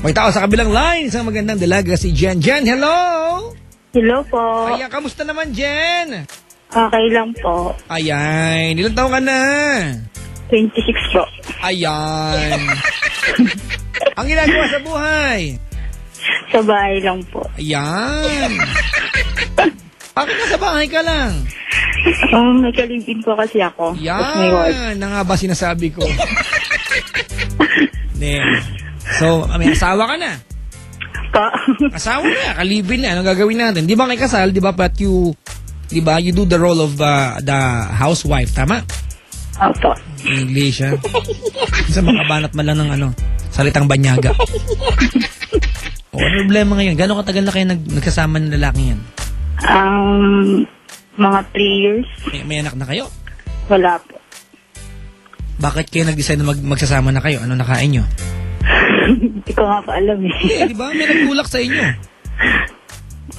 May tao sa kabilang line. Isang magandang dalaga si Jen. Jen, hello! Hello po. Ayan, kamusta naman, Jen? Okay lang po. Ayan, ilang taon ka na? 26 po. Ayan. Ang ginagawa sa buhay? Sa bahay lang po. Ayan. Bakit nasa bahay ka lang? May kalibin po kasi ako. Yan, na nga ba sinasabi ko? So, may asawa ka na? Pa. Asawa na, kalibin na. Anong gagawin natin? Di ba kay kasal, di ba? But you do the role of the housewife, tama? Opo. English, ha? Isa makabanat man lang ng salitang banyaga. Ano problema ngayon? Gano'ng katagal na kayo nagkasama ng lalaki yan? Mga 3 years. May anak na kayo? Wala po. Bakit kayo nag-decide na magsasama na kayo? Ano nakain nyo? Hindi ko nga pa alam eh. Di ba? May nagtulak sa inyo.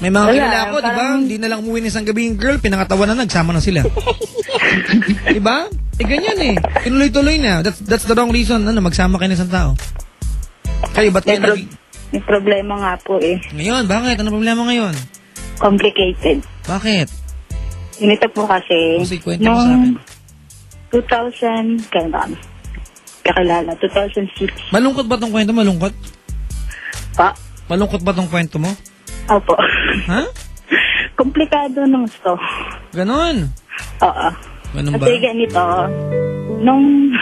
May mga kilala ko, di ba? Hindi na lang umuwi ng isang gabi yung girl, pinangatawan na, nagsama na sila. Di ba? Ganyan eh. Tinuloy-tuloy na. That's the wrong reason. Magsama kayo ng isang tao. Kayo, ba't kayo may problema nga po eh. Ngayon, bakit? Ano problema ngayon? Complicated. Bakit? Ganito po kasi, Kwento mo sa akin. 2000, kaya ba? Kakilala, 2006. Malungkot ba tong kwento? Malungkot? Pa? Malungkot ba tong kwento mo? Opo. Ha? Komplikado nung gusto. Ganon? Oo. Ganon ba? Kasi ganito, nung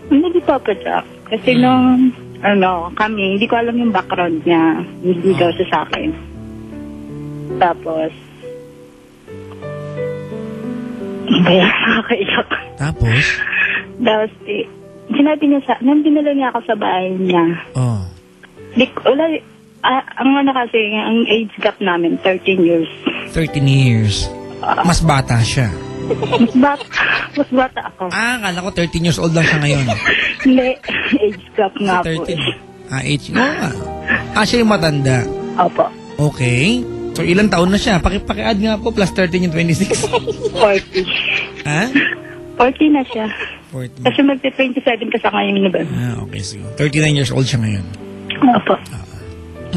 hindi pa pa siya. Kasi nung, kami, hindi ko alam yung background niya. Hindi daw siya sa akin. Tapos, kaya nakakaiyak. Tapos, sinabi niya nang dinala niya ako sa bahay niya. Oh. Ang age gap namin, 13 years. 13 years. Mas bata siya. Mas bata ako. Akala ko 13 years old lang siya ngayon. Hindi, age gap nga po. 13. Age. Oo nga. Siya yung matanda. Opo. Okay. So, ilang taon na siya? Paki-add nga po, plus 13 yung 26. 40. Ha? 40 na siya. 40. Kasi magte-27 ka sa ngayon, ba? Okay. So, 39 years old siya ngayon. Opo.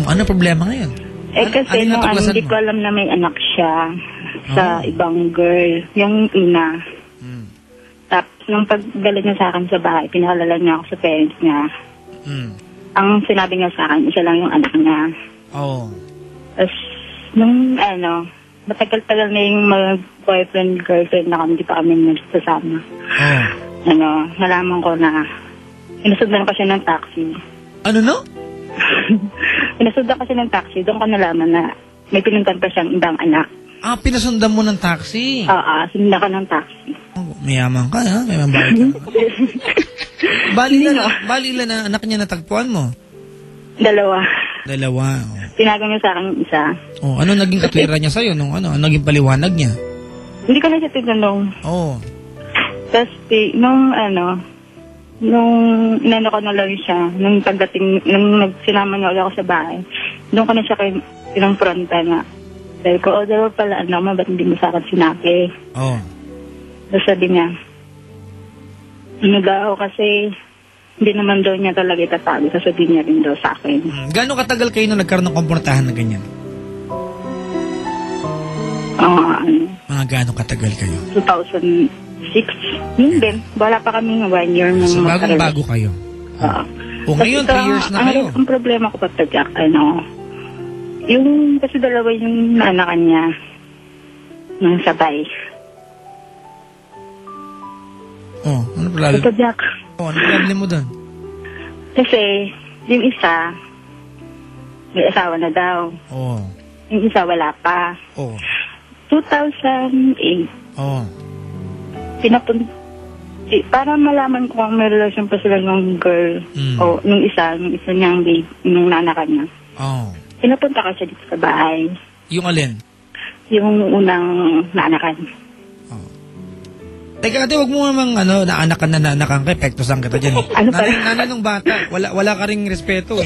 Ano problema ngayon? Kasi hindi ko alam na may anak siya sa ibang girl. Yung ina. Tapos, nung pagdala niya sa akin sa bahay, pinakalala niya ako sa parents niya. Ang sinabi niya sa akin, isa lang yung anak niya. Tapos, nung matagal-tagal na yung boyfriend, girlfriend na kami, di pa kami nagsasama. Nalaman ko na inasundan ko siya ng taxi. Ano no? Inasundan ko siya ng taxi, doon ko nalaman na may pinuntan pa siyang ibang anak. Pinasundan mo ng taxi? Oo, sinundan ko ng taxi. Mayaman ka, ha? May mabayad ka. Bali ilan na anak niya natagpuan mo? 2. Dalawa. Tinago niya sa akin isa. Ano naging katwira niya sa'yo? Ano naging paliwanag niya? Hindi ko na siya tinanong. Tapos, nung inano ko na lang siya, nung sinama niya ulit ako sa bahay, doon ko na siya pinangfronta na. Sabi ko, dalawa pala, ba't hindi mo sa akin sinabi? Tapos sabi niya, daw kasi hindi naman daw niya talaga itatago, sasabihin niya rin daw sa akin. Gano'ng katagal kayo na nagkaroon ng komportahan na ganyan? Mga gano'ng katagal kayo? 2006. Yun din. Wala pa kami 1 year. So, bagong-bago kayo? Ngayon, 3 years na kayo. Ang problema ko pa, Jack, yung kasi dalawa yung nanakan niya ng sabay. Ano problema? Ito, Jack. Ano problem mo doon? Kasi, yung isa, may asawa na daw. Yung isa, wala pa. 2008. Para malaman ko kung may relasyon pa sila ng girl. Nung isa niyang babe, nung nanakan niya. Pinapunta ka siya dito sa bahay. Yung alin? Yung unang nanakan. Teka, ate, huwag mo namang naanakan ka, epektosan kita dyan. Nanay ng bata, wala ka ring respeto.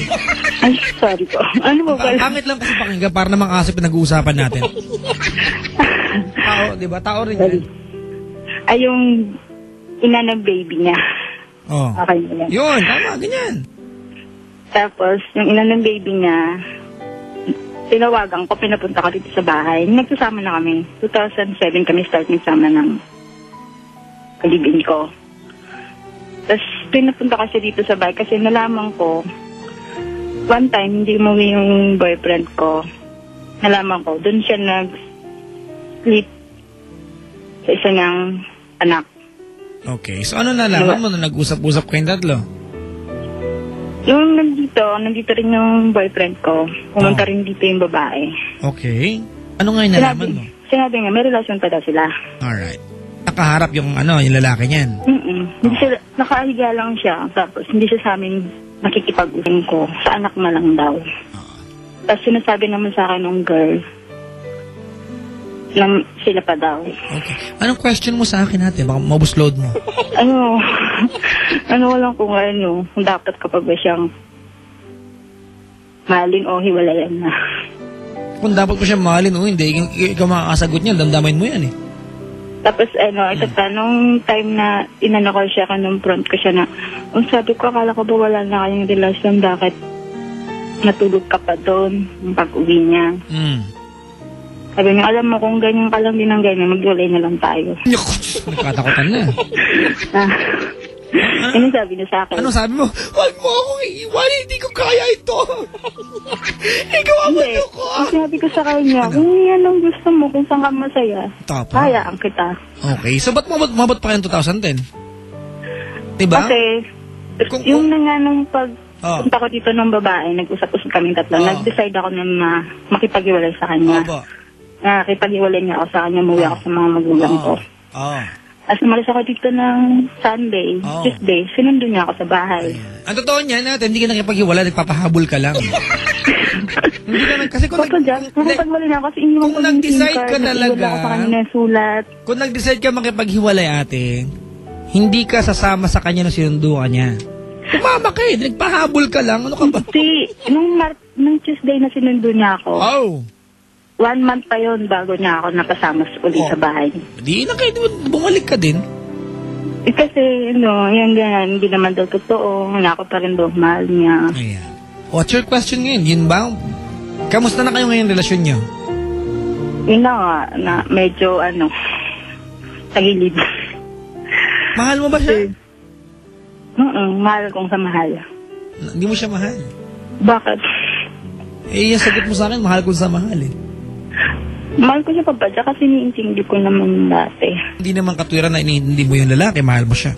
Ay, sorry po. Ano mo pala? Pangit lang kasi pakinggan para namang kasi pinag-uusapan natin. Tao, di ba? Tao rin yan. Ay, yung ina ng baby niya. Okay, yan. Yun, tama, ganyan. Tapos, yung ina ng baby niya, tinawagan ko, pinapunta ko dito sa bahay. Nagsasama na kami. 2007 kami start nagsama ng kalibin ko. Tapos, pinapunta kasi dito sa bahay kasi nalaman ko, one time, hindi umuwi yung boyfriend ko. Nalaman ko, doon siya nag-sleep sa isa niyang anak. Okay. So, ano nalaman mo na nag-usap-usap kayong tatlo? Yung nandito rin yung boyfriend ko. Pumunta rin dito yung babae. Okay. Ano nga yung nalaman mo? Sinabi nga, may relasyon pa daw sila. Alright. Nakaharap yung yung lalaki niyan? Hindi sila, nakahiga lang siya. Tapos hindi siya sa amin makikipag-usap ko. Sa anak na lang daw. Tapos sinasabi naman sa akin ng girl na sila pa daw. Okay. Anong question mo sa akin natin? Baka mabusload mo. Walang kung dapat kapag ba siyang mahalin o hiwalayan na. Kung dapat mo siyang mahalin o hindi, ikaw makakasagot niya, damdamin mo yan eh. Tapos ito pa, nung time na inano ko siya, nung front ko siya na, sabi ko, akala ko ba wala na kayong relasyon, bakit natulog ka pa doon, yung pag-uwi niya. Sabi niya, alam mo, kung ganyan ka lang din ng ganyan, mag-iwalay na lang tayo. Nagkatakutan na. Ano sabi niya sa akin? Ano sabi mo? Huwag mo akong iiwan, hindi ko kaya ito. Ikaw ang mundo ko. Sabi ko sa kanya, kung yan ang gusto mo, kung saan ka masaya, hayaan kita. Okay, so ba't mabot pa kayo 2010? Diba? Kasi, yung na nga nung punta ko dito ng babae, nag-usap-usap kaming tatlo, nag-decide ako na makipag-iwalay sa kanya. Nakipag-iwalay niya ako sa kanya, umuwi ako sa mga magulang ko. As umalis ako dito ng Sunday, Tuesday, sinundo niya ako sa bahay. Ang totoo niya natin, hindi ka nakipag-iwalay, nagpapahabol ka lang. Hindi ka kasi kung nag-decide ka talaga, kung nag-decide ka makipaghiwalay ate, hindi ka sasama sa kanya nung sinundo ka niya. Sumama ka eh, nagpahabol ka lang, ano ka ba? Nung Tuesday na sinundo niya ako. 1 month pa yun bago niya ako napasama ulit sa bahay. Di na kayo, bumalik ka din. Kasi, yan ganyan, hindi naman daw totoo. Wala ko pa rin daw mahal niya. Ayan. What's your question ngayon? Yun ba? Kamusta na kayo ngayon relasyon niyo? Yun na nga, na medyo, tagilid. Mahal mo ba siya? Mahal kong sa mahal. Hindi mo siya mahal? Bakit? Yung sagot mo sa akin, mahal ko sa mahal eh. Mahal ko siya papadya kasi niintindi ko naman dati. Hindi naman katwiran na iniintindi mo yung lalaki, mahal mo siya.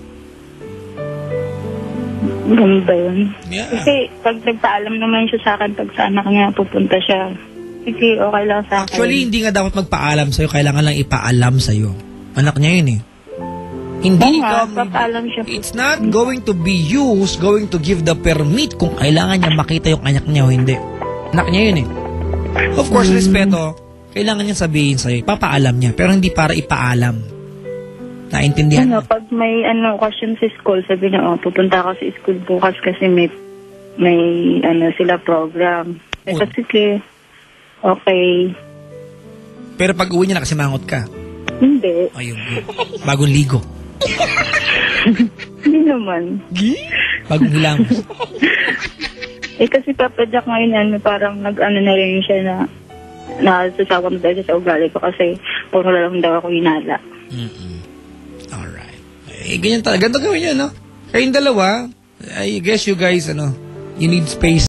Ganun ba yun? Yeah. Kasi pag nagpaalam naman siya sa akin, pag sa anak niya pupunta siya, sige, okay lang sa akin. Actually, hindi nga dapat magpaalam sa'yo, kailangan lang ipaalam sa'yo. Anak niya yun eh. Hindi papaalam siya. It's not going to be you who's going to give the permit kung kailangan niya makita yung anak niya o hindi. Anak niya yun eh. Of course, respeto, kailangan niya sabihin sa'yo, papaalam niya, pero hindi para ipaalam. Naintindihan mo? Pag may question sa school, sabi niya, pupunta ako sa school bukas kasi may sila program. Sige, okay. Pero pag uwi niya nakasimangot ka? Hindi. Ayun, bagong ligo. Hindi naman. Bagong hilamos. Kasi Papa Jack ngayon, parang nag-ano na rin siya na nasasawa na dahil sa ugali ko kasi puro lang daw ako hinala. Alright. Ganyan talaga. Ganito gawin niyo, no? Kayong dalawa, I guess you guys, you need space.